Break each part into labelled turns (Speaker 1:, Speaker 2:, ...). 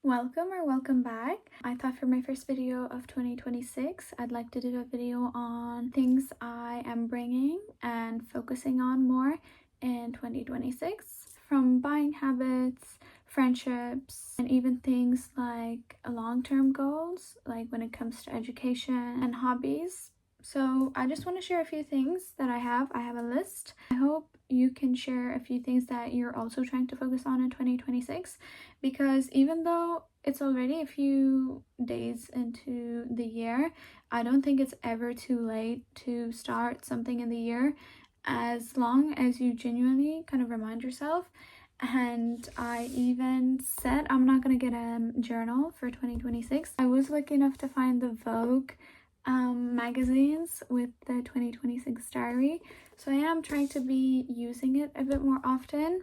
Speaker 1: Welcome or welcome back. I thought for my first video of 2026, I'd like to do a video on things I am bringing and focusing on more in 2026, from buying habits, friendships, and even things like long-term goals, like when it comes to education and hobbies. So I just want to share a few things that I have. I have a list. I hope you can share a few things that you're also trying to focus on in 2026, because even though it's already a few days into the year, I don't think it's ever too late to start something in the year, as long as you genuinely kind of remind yourself. And I even said I'm not gonna get a journal for 2026. I was lucky enough to find the Vogue magazines with the 2026 diary, so I am trying to be using it a bit more often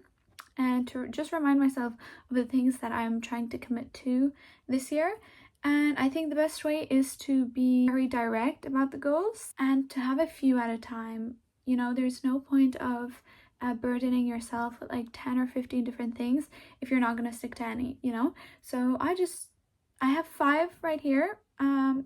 Speaker 1: and to just remind myself of the things that I'm trying to commit to this year. And I think the best way is to be very direct about the goals and to have a few at a time. You know, there's no point of burdening yourself with like 10 or 15 different things if you're not going to stick to any, So I have 5 right here,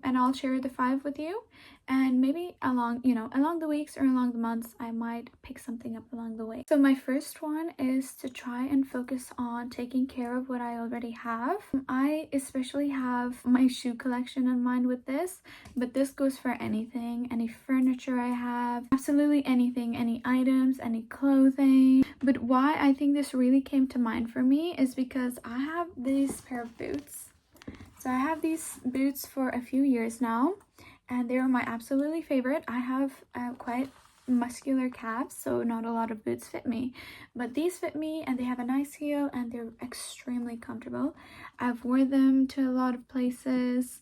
Speaker 1: and I'll share the 5 with you, and maybe along the weeks or along the months I might pick something up along the way. So my first one is to try and focus on taking care of what I already have. I especially have my shoe collection in mind with this, but this goes for anything, any furniture I have, absolutely anything, any items, any clothing. But why I think this really came to mind for me is because I have this pair of boots. So I have these boots for a few years now, and they're my absolutely favorite. I have quite muscular calves, so not a lot of boots fit me, but these fit me and they have a nice heel and they're extremely comfortable. I've worn them to a lot of places,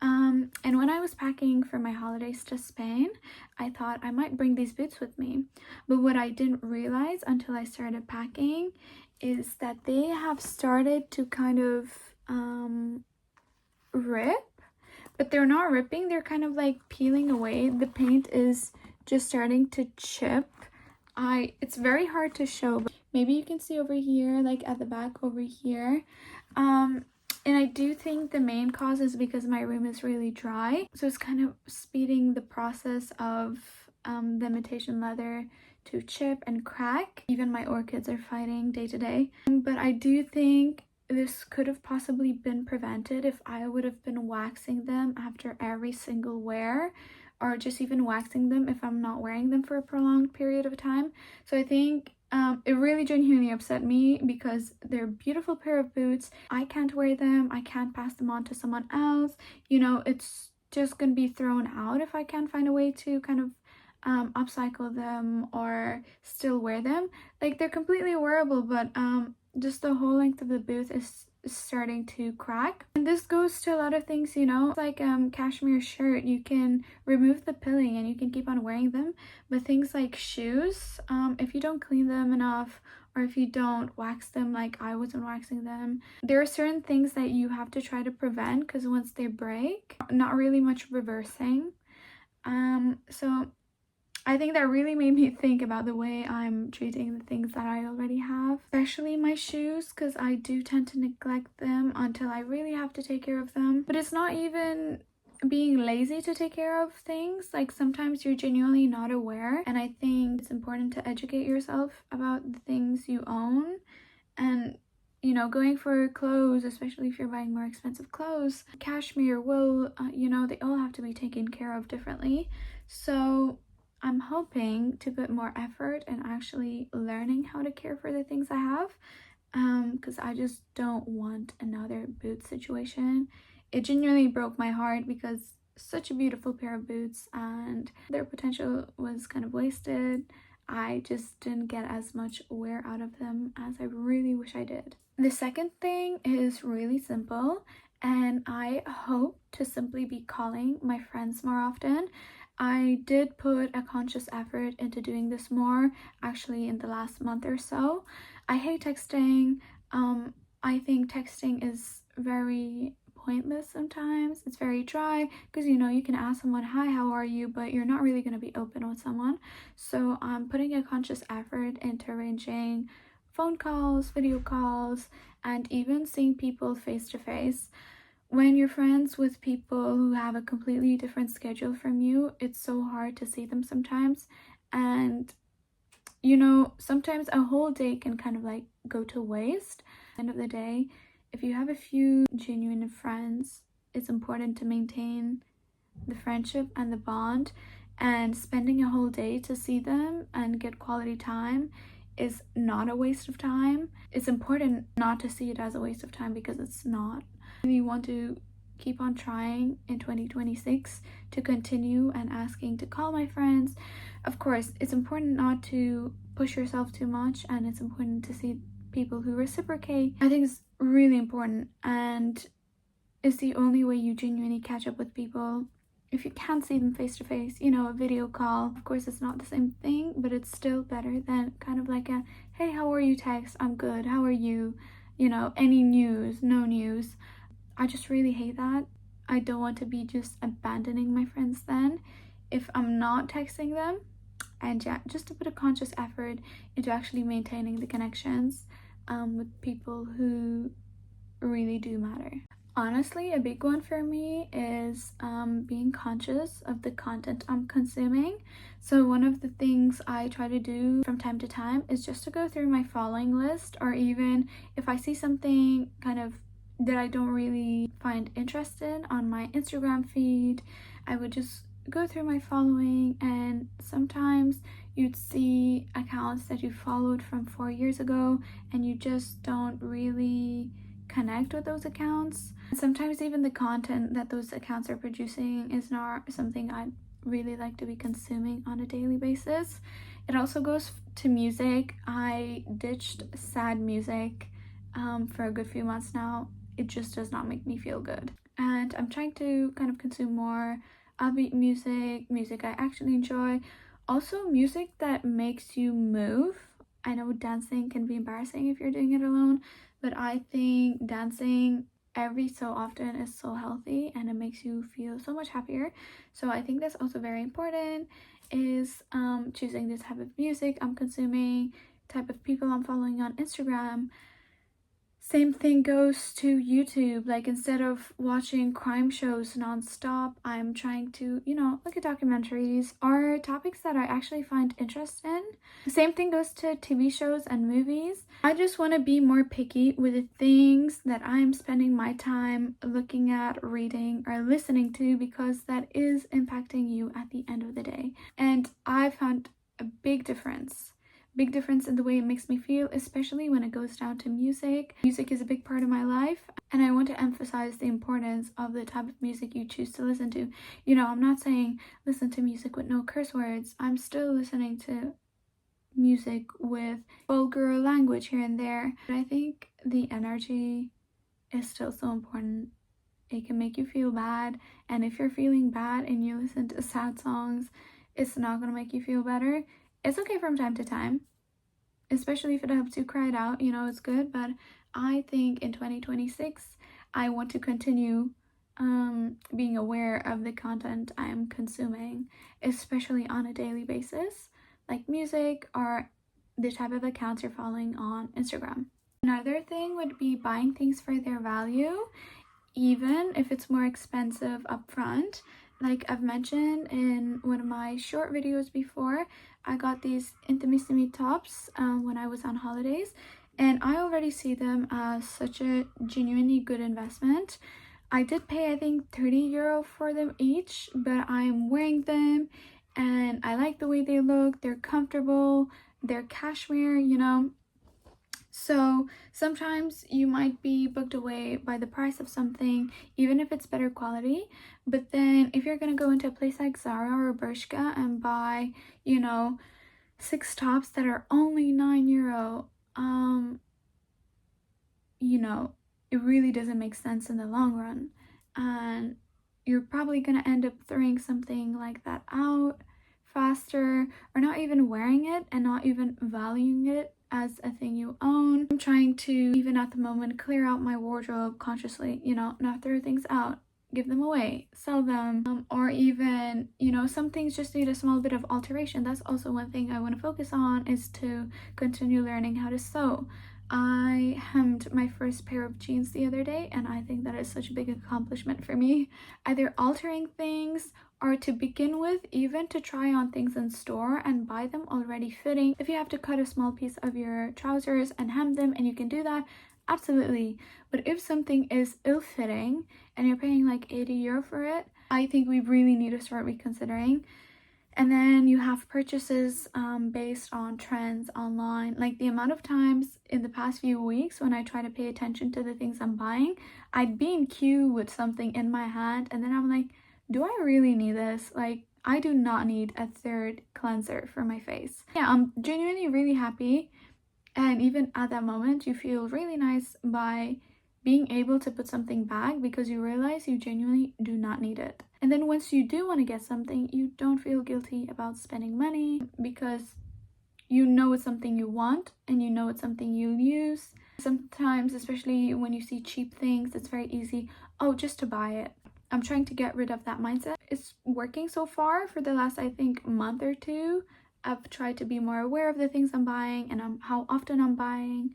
Speaker 1: and when I was packing for my holidays to Spain, I thought I might bring these boots with me. But what I didn't realize until I started packing is that they have started to kind of rip, but they're not ripping, they're kind of like peeling away. The paint is just starting to chip. It's very hard to show, but maybe you can see over here, like at the back over here. And I do think the main cause is because my room is really dry, so it's kind of speeding the process of the imitation leather to chip and crack. Even my orchids are fighting day to day, but I do think this could have possibly been prevented if I would have been waxing them after every single wear, or just even waxing them if I'm not wearing them for a prolonged period of time. So I think it really genuinely upset me, because they're a beautiful pair of boots. I can't wear them, I can't pass them on to someone else. It's just gonna be thrown out if I can't find a way to kind of upcycle them or still wear them. Like, they're completely wearable, but just the whole length of the boot is starting to crack. And this goes to a lot of things, it's like cashmere shirt. You can remove the pilling and you can keep on wearing them, but things like shoes, if you don't clean them enough, or if you don't wax them like I wasn't waxing them, there are certain things that you have to try to prevent, because once they break, not really much reversing. So I think that really made me think about the way I'm treating the things that I already have, especially my shoes, because I do tend to neglect them until I really have to take care of them. But it's not even being lazy to take care of things. Like, sometimes you're genuinely not aware, and I think it's important to educate yourself about the things you own. And going for clothes, especially if you're buying more expensive clothes, cashmere, wool, they all have to be taken care of differently. So I'm hoping to put more effort in actually learning how to care for the things I have, because I just don't want another boot situation. It genuinely broke my heart, because such a beautiful pair of boots and their potential was kind of wasted. I just didn't get as much wear out of them as I really wish I did. The second thing is really simple, and I hope to simply be calling my friends more often. I did put a conscious effort into doing this more, actually, in the last month or so. I hate texting. I think texting is very pointless sometimes. It's very dry, because you can ask someone, hi, how are you, but you're not really going to be open with someone. So I'm putting a conscious effort into arranging phone calls, video calls, and even seeing people face to face. When you're friends with people who have a completely different schedule from you, it's so hard to see them sometimes. And you know, sometimes a whole day can kind of like go to waste. At the end of the day, if you have a few genuine friends, it's important to maintain the friendship and the bond, and spending a whole day to see them and get quality time is not a waste of time. It's important not to see it as a waste of time, because it's not. You want to keep on trying in 2026 to continue and asking to call my friends. Of course, it's important not to push yourself too much, and it's important to see people who reciprocate. I think it's really important, and it's the only way you genuinely catch up with people. If you can't see them face to face, you know, a video call, of course it's not the same thing, but it's still better than kind of like a hey, how are you text. I'm good, how are you, you know, any news, no news. I just really hate that. I don't want to be just abandoning my friends then if I'm not texting them. And yeah, just to put a conscious effort into actually maintaining the connections with people who really do matter. Honestly, a big one for me is being conscious of the content I'm consuming. So one of the things I try to do from time to time is just to go through my following list, or even if I see something kind of that I don't really find interested on my Instagram feed, I would just go through my following, and sometimes you'd see accounts that you followed from 4 years ago and you just don't really connect with those accounts. Sometimes even the content that those accounts are producing is not something I'd really like to be consuming on a daily basis. It also goes to music. I ditched sad music for a good few months now. It just does not make me feel good, and I'm trying to kind of consume more upbeat music I actually enjoy, also music that makes you move. I know dancing can be embarrassing if you're doing it alone, but I think dancing every so often is so healthy and it makes you feel so much happier. So I think that's also very important, is choosing the type of music I'm consuming, type of people I'm following on Instagram. Same thing goes to YouTube. Like, instead of watching crime shows nonstop, I'm trying to, you know, look at documentaries or topics that I actually find interest in. Same thing goes to TV shows and movies. I just want to be more picky with the things that I'm spending my time looking at, reading, or listening to, because that is impacting you at the end of the day. And I found a big difference in the way it makes me feel, especially when it goes down to music. Music is a big part of my life, and I want to emphasize the importance of the type of music you choose to listen to. You know, I'm not saying listen to music with no curse words. I'm still listening to music with vulgar language here and there. But I think the energy is still so important. It can make you feel bad, and if you're feeling bad and you listen to sad songs, it's not gonna make you feel better. It's okay from time to time, especially if it helps you cry it out, you know, it's good. But I think in 2026, I want to continue being aware of the content I'm consuming, especially on a daily basis, like music or the type of accounts you're following on Instagram. Another thing would be buying things for their value, even if it's more expensive upfront. Like I've mentioned in one of my short videos before, I got these Intimissimi tops when I was on holidays, and I already see them as such a genuinely good investment. I did pay, I think, 30 euro for them each, but I'm wearing them and I like the way they look. They're comfortable, they're cashmere, you know. So sometimes you might be booked away by the price of something, even if it's better quality. But then if you're gonna go into a place like Zara or Bershka and buy, you know, 6 tops that are only 9 euro, you know, it really doesn't make sense in the long run. And you're probably gonna end up throwing something like that out faster, or not even wearing it and not even valuing it as a thing you own. I'm trying to, even at the moment, clear out my wardrobe consciously, you know, not throw things out, give them away, sell them, or even, you know, some things just need a small bit of alteration. That's also one thing I want to focus on, is to continue learning how to sew. I hemmed my first pair of jeans the other day, and I think that is such a big accomplishment for me. Either altering things or to begin with, even to try on things in store and buy them already fitting. If you have to cut a small piece of your trousers and hem them, and you can do that, absolutely. But if something is ill-fitting and you're paying like €80 for it, I think we really need to start reconsidering. And then you have purchases based on trends online. Like the amount of times in the past few weeks when I try to pay attention to the things I'm buying, I'd be in queue with something in my hand and then I'm like, do I really need this? Like, I do not need a third cleanser for my face. Yeah, I'm genuinely really happy. And even at that moment, you feel really nice by being able to put something back because you realize you genuinely do not need it. And then once you do want to get something, you don't feel guilty about spending money because you know it's something you want and you know it's something you'll use. Sometimes, especially when you see cheap things, it's very easy, oh, just to buy it. I'm trying to get rid of that mindset. It's working so far for the last, I think, month or two. I've tried to be more aware of the things I'm buying and how often I'm buying.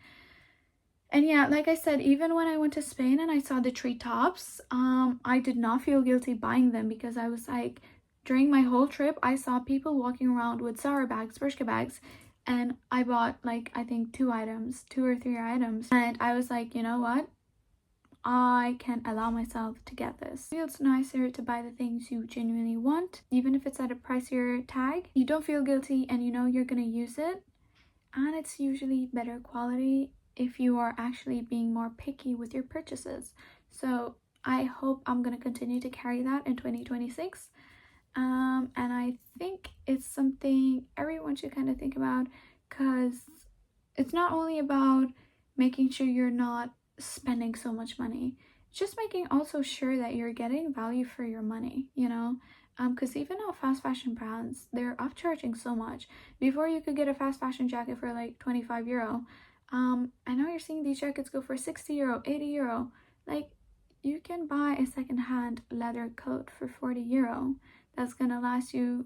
Speaker 1: And yeah, like I said, even when I went to Spain and I saw the treetops, I did not feel guilty buying them because I was like, during my whole trip, I saw people walking around with Zara bags, Bershka bags, and I bought like, I think 2 or 3 items. And I was like, you know what? I can allow myself to get this. It feels nicer to buy the things you genuinely want, even if it's at a pricier tag. You don't feel guilty and you know you're gonna use it. And it's usually better quality if you are actually being more picky with your purchases. So I hope I'm gonna continue to carry that in 2026. And I think it's something everyone should kind of think about because it's not only about making sure you're not spending so much money, just making also sure that you're getting value for your money, you know? Because even now fast fashion brands, they're upcharging so much. Before you could get a fast fashion jacket for like €25. I know you're seeing these jackets go for €60, €80. Like, you can buy a secondhand leather coat for €40 that's gonna last you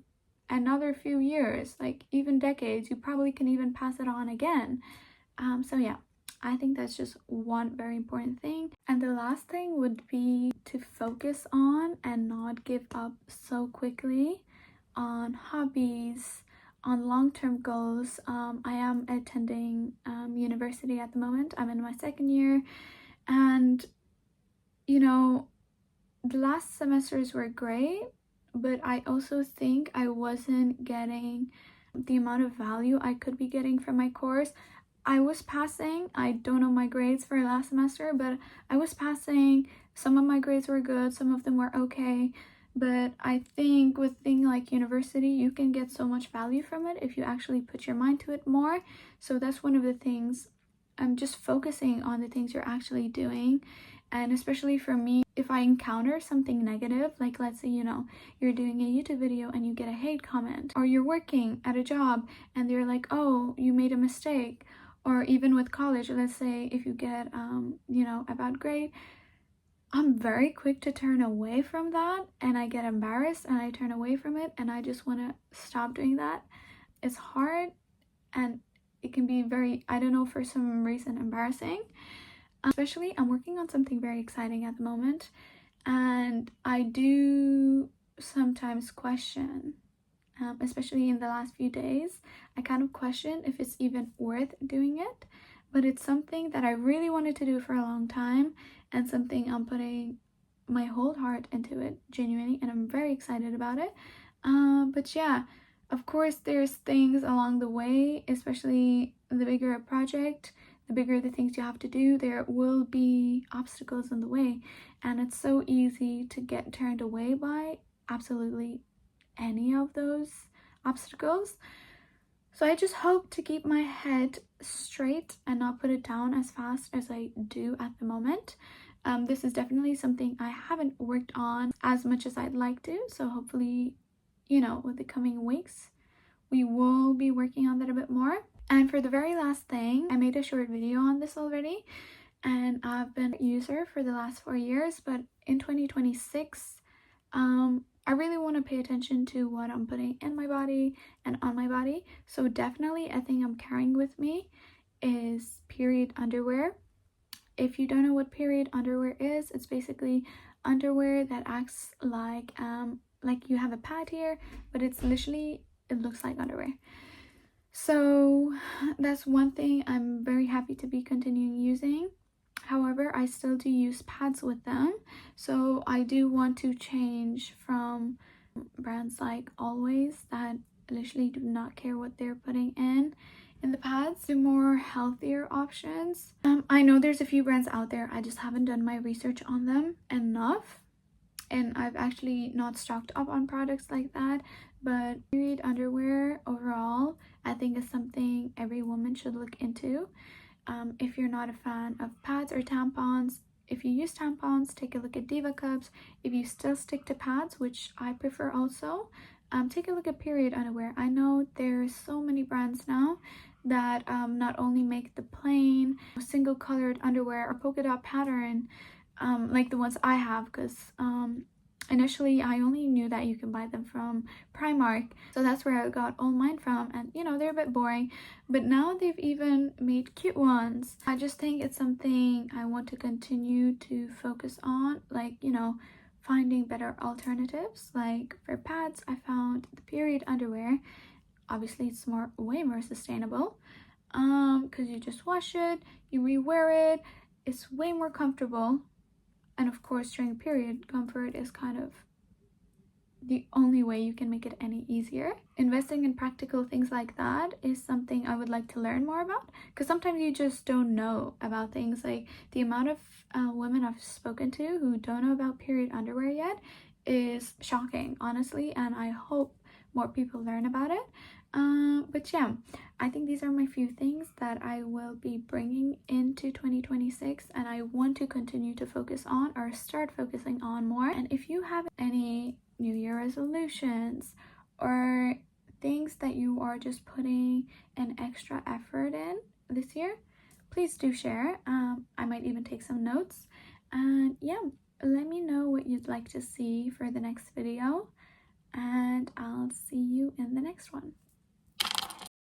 Speaker 1: another few years, like even decades. You probably can even pass it on again. So yeah, I think that's just one very important thing. And the last thing would be to focus on and not give up so quickly on hobbies, on long-term goals. I am attending university at the moment. I'm in my second year, and you know, the last semesters were great, but I also think I wasn't getting the amount of value I could be getting from my course. I was passing. I don't know my grades for last semester, but I was passing. Some of my grades were good, some of them were okay. But I think with things like university, you can get so much value from it if you actually put your mind to it more. So that's one of the things. I'm just focusing on the things you're actually doing. And especially for me, if I encounter something negative, like let's say, you know, you're doing a YouTube video and you get a hate comment, or you're working at a job and they're like, oh, you made a mistake. Or even with college, let's say if you get, you know, a bad grade, I'm very quick to turn away from that and I get embarrassed and I turn away from it and I just want to stop doing that. It's hard and it can be very, I don't know, for some reason embarrassing. Especially, I'm working on something very exciting at the moment and I do sometimes question, especially in the last few days, I kind of question if it's even worth doing it. But it's something that I really wanted to do for a long time and something I'm putting my whole heart into it, genuinely, and I'm very excited about it. But yeah, of course there's things along the way, especially the bigger a project, the bigger the things you have to do, there will be obstacles in the way, and it's so easy to get turned away by absolutely any of those obstacles. So I just hope to keep my head straight and not put it down as fast as I do at the moment. This is definitely something I haven't worked on as much as I'd like to, so hopefully, you know, with the coming weeks we will be working on that a bit more. And for the very last thing, I made a short video on this already, and I've been a user for the last 4 years, but in 2026 I really want to pay attention to what I'm putting in my body and on my body. So definitely a thing I'm carrying with me is period underwear. If you don't know what period underwear is, it's basically underwear that acts like you have a pad here, but it's literally, it looks like underwear. So that's one thing I'm very happy to be continuing using. However, I still do use pads with them, so I do want to change from brands like Always that literally do not care what they're putting in the pads to more healthier options. I know there's a few brands out there, I just haven't done my research on them enough, and I've actually not stocked up on products like that. But period underwear overall, I think is something every woman should look into. If you're not a fan of pads or tampons, if you use tampons, take a look at Diva Cups. If you still stick to pads, which I prefer also, take a look at period underwear. I know there's so many brands now that not only make the plain single colored underwear or polka dot pattern like the ones I have, because initially I only knew that you can buy them from Primark, so that's where I got all mine from, and you know, they're a bit boring, but now they've even made cute ones. I just think it's something I want to continue to focus on, like, you know, finding better alternatives. Like for pads, I found the period underwear. Obviously it's way more sustainable because you just wash it, you rewear it, it's way more comfortable. And of course, during period, comfort is kind of the only way you can make it any easier. Investing in practical things like that is something I would like to learn more about, because sometimes you just don't know about things. Like the amount of women I've spoken to who don't know about period underwear yet is shocking, honestly, and I hope more people learn about it. But yeah, I think these are my few things that I will be bringing into 2026, and I want to continue to focus on, or start focusing on more. And if you have any New Year resolutions or things that you are just putting an extra effort in this year, please do share. I might even take some notes. And yeah, let me know what you'd like to see for the next video, and I'll see you in the next one.